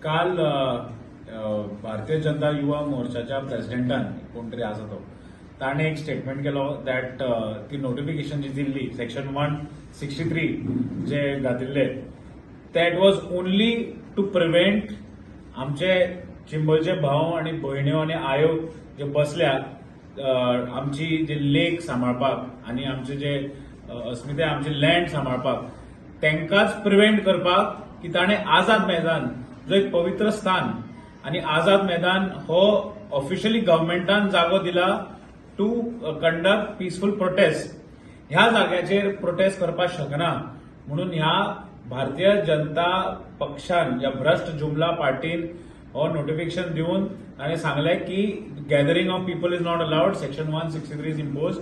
काल भारतीय जनता युवा मोर्चाच्या प्रेसिडेंटान कोण तरी आसा तो ताणे एक स्टेटमेंट केलो दॅट ती नोटिफिकेशन जी दिल्ली सेक्शन 163 जे घातिल्ले that was only to prevent आमचे चिंबळचे भाव आणि भयण्यो आणि आयो जे बसल्यात आमची जे लेक सांबाळपाक आणि आमचे जे अस्मिताय आमचे लँड सांबाळपाक तांकांच प्रिव्हेंट करपाक की ताणे आझाद मैदान जो एक पवित्र स्थान आणि आझाद मैदान हो ऑफिशियली गव्हर्नमेंटान जागो दिला टू कंडक्ट पीसफुल प्रोटेस्ट. ह्या जाग्याचेर प्रोटेस्ट करपाक शकना म्हणून ह्या भारतीय जनता पक्षान या भ्रष्ट जुमला पार्टीन हो नोटिफिकेशन दिवन ताणे सांगले की gathering of people is not allowed, section 163 is impose.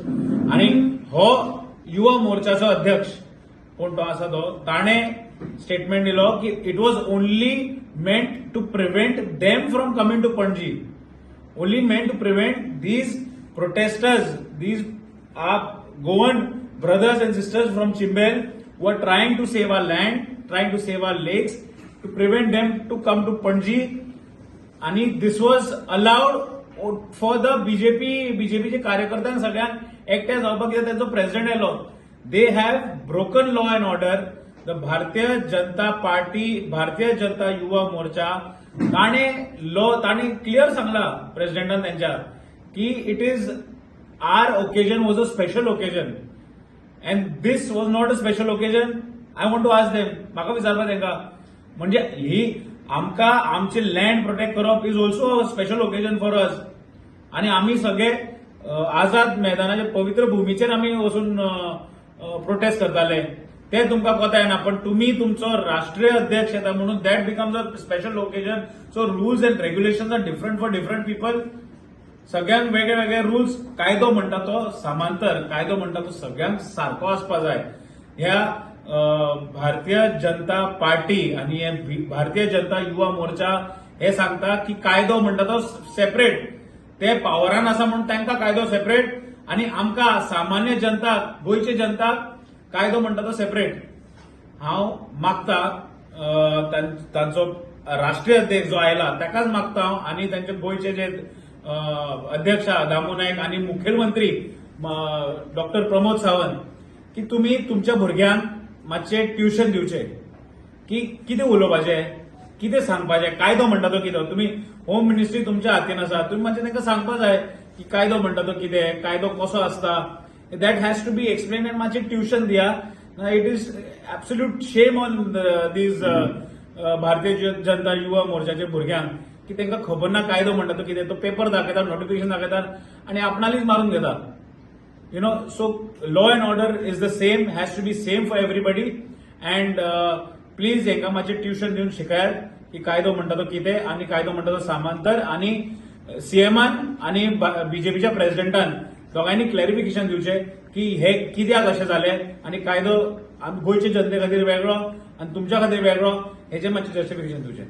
आणि हो युवा मोर्चाचो अध्यक्ष कोण तो आसा तो ताणे स्टेटमेंट दिलो की it was only meant to prevent them from coming to Panaji, only meant to prevent these protesters, these are Goan brothers and sisters from Chimbel who are trying to save our land, trying to save our lakes, to prevent them to come to Panji. And this was allowed for the BJP चे कार्यकर्त्यांक सगळ्यांक एकटे जावपाक कित्याक त्यांचो president आयलो. They have broken law and order. The Bharatiya Janata party, भारतीय जनता युवा मोर्चा ताणे क्लियर सांगला प्रेसिडेंटान त्यांच्या की it is our occasion was a special occasion and this was not a special occasion. I want to ask them, म्हाका विचारपा तांकां म्हणजे ही आमकां आमचे लँड प्रोटेक्ट करप is also a special occasion for us. आणि आमी सगळे आझाद मैदानाच्या पवित्र भूमीचेर आमी वचून प्रोटेस्ट करताले ते तुमकां कोता येना. पण तुम्ही तुमचो राष्ट्रीय अध्यक्ष येता म्हणून that becomes a special occasion. So rules and regulations are different for different people. सगळ्यांक वेगळे वेगळे रूल्स. कायदो म्हणटा तो समांतर, कायदो म्हणटा तो सगळ्यांक सारको आसपा जाय. ह्या भारतीय जनता पार्टी आणि भारतीय जनता युवा मोर्चा हे सांगता की कायदो म्हणटा तो सेपरेट, ते पावरान आसा म्हणून तांकां कायदो सेपरेट आणि आमकां सामान्य जनताक, गोंयचे जनताक कायदो म्हणटा तो सेपरेट. हांव मागता तांचो राष्ट्रीय अध्यक्ष जो आयला ताकाच मागता हांव आणि तांचे गोंयचे जे अध्यक्ष दामू नायक आणि मुखेलमंत्री डॉक्टर प्रमोद सावंत की तुम्ही तुमच्या भुरग्यांक मातशे ट्युशन दिवचे की कितें उलोवपाचें, कितें सांगपाचें, कायदो म्हणटा तो कितें. तुम्ही होम मिनिस्ट्री तुमच्या हातीन आसा, तुम्ही मातशें तांकां सांगपा जाय की कायदो म्हणटा तो कितें, कायदो कसो आसता. That has to be explain and मातशें ट्युशन दिया. It is absolute shame on these भारतीय जनता युवा मोर्चाच्या भुरग्यांक की तांकां खबर ना कायदो म्हणटा तो कितें. तो पेपर दाखयतात, नोटिफिकेशन दाखयतात आणि आपणालीच मारून घेतात. You know, so law and order is the same, has to be same for everybody. And please हांकां मातशें ट्युशन दिवन शिकायात की कायदो म्हणटा तो कितें आणि कायदो म्हणटा तो समांतर. आणि सीएमान आणि बीजेपीच्या प्रेसिडेंटान दोगांयनी क्लॅरिफिकेशन दिवचें की हे कित्याक अशें जालें आणि कायदो गोंयचे जनते खातीर वेगळो आणि तुमच्या खातीर वेगळो, हेचें मातशें जस्टिफिकेशन दिवचें.